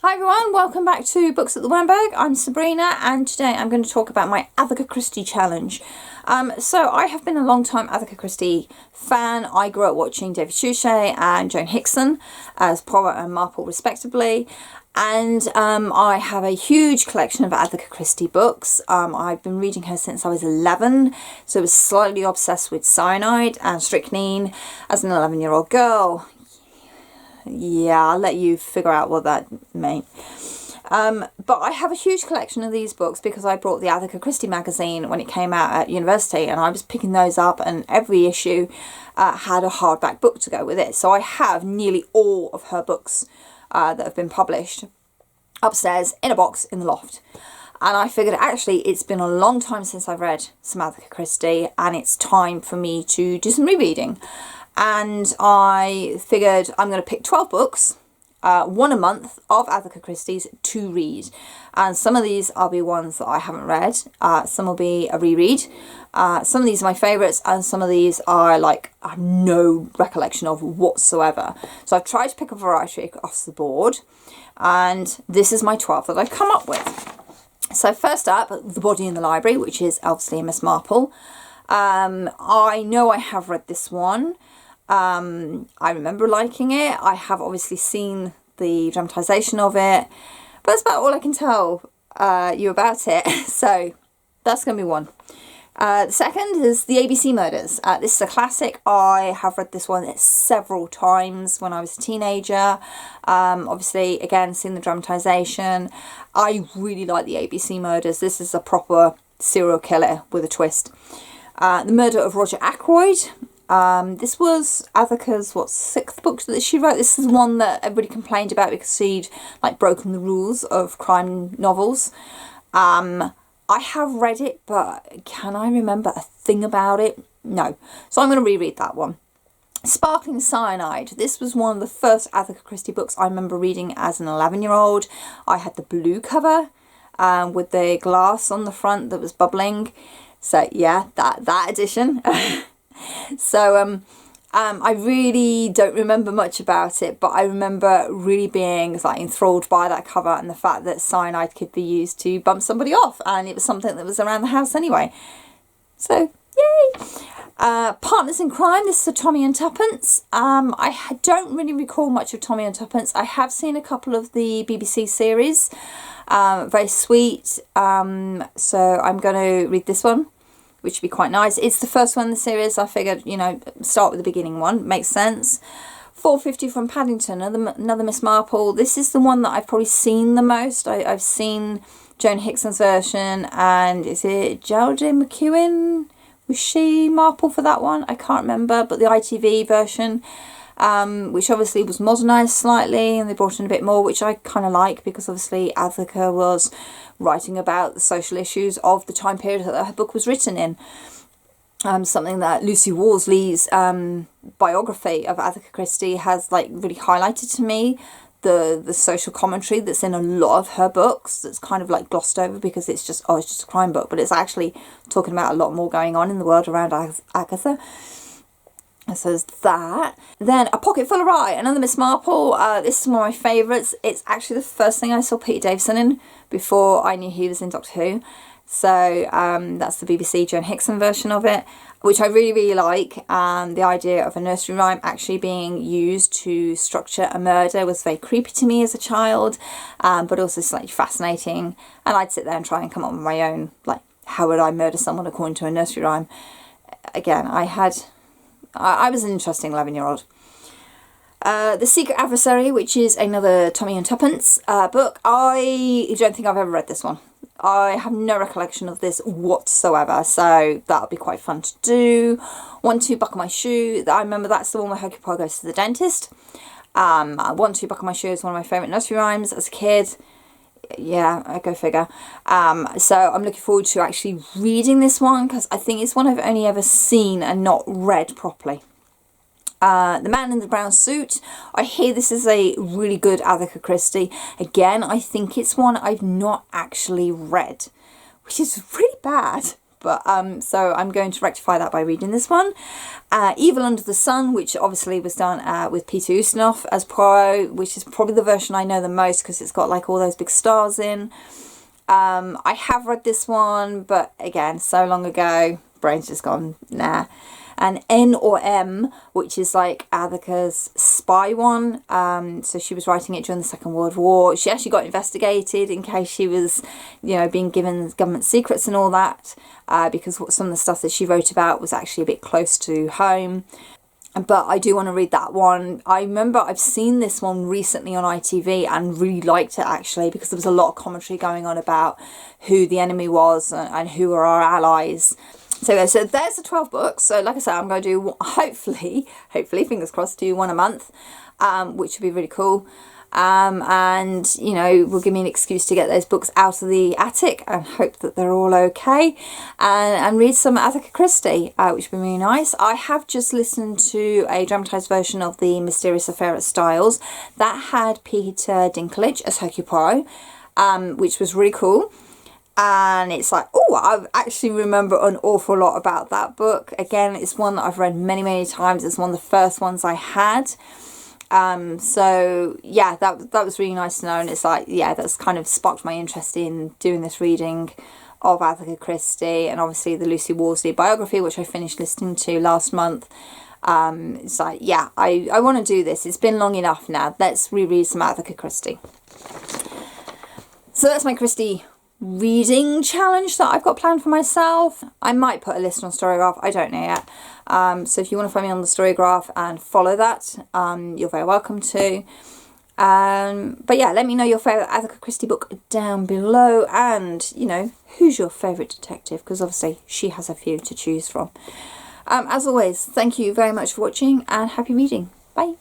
Hi everyone, welcome back to Books at the Weinberg. I'm Sabrina and today I'm going to talk about my Agatha Christie challenge. So I have been a long time Agatha Christie fan. I grew up watching David Suchet and Joan Hickson as Poirot and Marple respectively. And I have a huge collection of Agatha Christie books. I've been reading her since I was 11, so I was slightly obsessed with cyanide and strychnine as an 11-year-old girl. Yeah, I'll let you figure out what that meant. But I have a huge collection of these books because I bought the Agatha Christie magazine when it came out at university, and I was picking those up, and every issue had a hardback book to go with it. So I have nearly all of her books that have been published upstairs in a box in the loft. And I figured actually it's been a long time since I've read some Agatha Christie and it's time for me to do some rereading. And I figured I'm going to pick 12 books, one a month of Agatha Christie's to read. And some of these will be ones that I haven't read. Some will be a reread. Some of these are my favourites and some of these are like I have no recollection of whatsoever. So I've tried to pick a variety across the board. And this is my 12 that I've come up with. So first up, The Body in the Library, which is obviously Miss Marple. I know I have read this one. I remember liking it. I have obviously seen the dramatisation of it, but that's about all I can tell you about it. So that's going to be one. The second is The ABC Murders. This is a classic. I have read this one several times when I was a teenager. Obviously, again, seen the dramatisation. I really like The ABC Murders. This is a proper serial killer with a twist. The Murder of Roger Ackroyd. This was Agatha's, sixth book that she wrote. This is one that everybody complained about because she'd like broken the rules of crime novels. I have read it, but can I remember a thing about it? No. So I'm going to reread that one. Sparkling Cyanide. This was one of the first Agatha Christie books I remember reading as an 11-year-old. I had the blue cover with the glass on the front that was bubbling. So yeah, that edition. So I really don't remember much about it, but I remember really being like enthralled by that cover and the fact that cyanide could be used to bump somebody off, and it was something that was around the house anyway. So yay! Partners in Crime. This is a Tommy and Tuppence. I don't really recall much of Tommy and Tuppence. I have seen a couple of the BBC series. Very sweet. So I'm going to read this one, which would be quite nice. It's the first one in the series. I figured, you know, start with the beginning one. Makes sense. 450 from Paddington, another Miss Marple. This is the one that I've probably seen the most. I've seen Joan Hickson's version, and is it Geraldine McEwen? Was she Marple for that one? I can't remember, but the ITV version, which obviously was modernised slightly, and they brought in a bit more, which I kind of like, because obviously Agatha was writing about the social issues of the time period that her book was written in. Something that Lucy Worsley's biography of Agatha Christie has like really highlighted to me, the social commentary that's in a lot of her books that's kind of like glossed over because it's just a crime book, but it's actually talking about a lot more going on in the world around Agatha. So there's that. Then A Pocket Full of Rye, another Miss Marple. This is one of my favourites. It's actually the first thing I saw Peter Davison in before I knew he was in Doctor Who. So that's the BBC Joan Hickson version of it, which I really, really like. The idea of a nursery rhyme actually being used to structure a murder was very creepy to me as a child, but also slightly fascinating. And I'd sit there and try and come up with my own, like, how would I murder someone according to a nursery rhyme? Again, I was an interesting 11-year-old. The Secret Adversary, which is another Tommy and Tuppence book. I don't think I've ever read this one. I have no recollection of this whatsoever, so that'll be quite fun to do. 1, 2, Buckle My Shoe. I remember that's the one where Hercule Poirot goes to the dentist. 1, 2, Buckle My Shoe is one of my favourite nursery rhymes as a kid. Yeah, I go figure. So I'm looking forward to actually reading this one because I think it's one I've only ever seen and not read properly. The Man in the Brown Suit. I hear this is a really good Agatha Christie. Again, I think it's one I've not actually read, which is really bad. but so I'm going to rectify that by reading this one. Evil Under the Sun, which obviously was done with Peter Ustinov as Poirot, which is probably the version I know the most because it's got like all those big stars in. I have read this one, but again, so long ago, brain's just gone, nah. And N or M, which is like Agatha's spy one. So she was writing it during the Second World War. She actually got investigated in case she was, you know, being given government secrets and all that, because some of the stuff that she wrote about was actually a bit close to home. But I do want to read that one. I remember I've seen this one recently on ITV and really liked it actually, because there was a lot of commentary going on about who the enemy was and who were our allies. So there's the 12 books. So like I said, I'm going to do, hopefully, fingers crossed, do one a month, which would be really cool. And, you know, will give me an excuse to get those books out of the attic and hope that they're all okay. And read some Agatha Christie, which would be really nice. I have just listened to a dramatised version of The Mysterious Affair at Styles that had Peter Dinklage as Hercule Poirot, which was really cool. And it's like, oh, I actually remember an awful lot about that book. Again, it's one that I've read many, many times. It's one of the first ones I had. So yeah, that was really nice to know. And it's like, yeah, that's kind of sparked my interest in doing this reading of Agatha Christie, and obviously the Lucy Worsley biography, which I finished listening to last month. It's like, yeah, I want to do this. It's been long enough now. Let's reread some Agatha Christie. So that's my Christie reading challenge that I've got planned for myself. I might put a list on Storygraph, I don't know yet. So if you want to find me on the Storygraph and follow that, you're very welcome to. But yeah, let me know your favourite Agatha Christie book down below, and, you know, who's your favourite detective, because obviously she has a few to choose from. As always, thank you very much for watching and happy reading. Bye.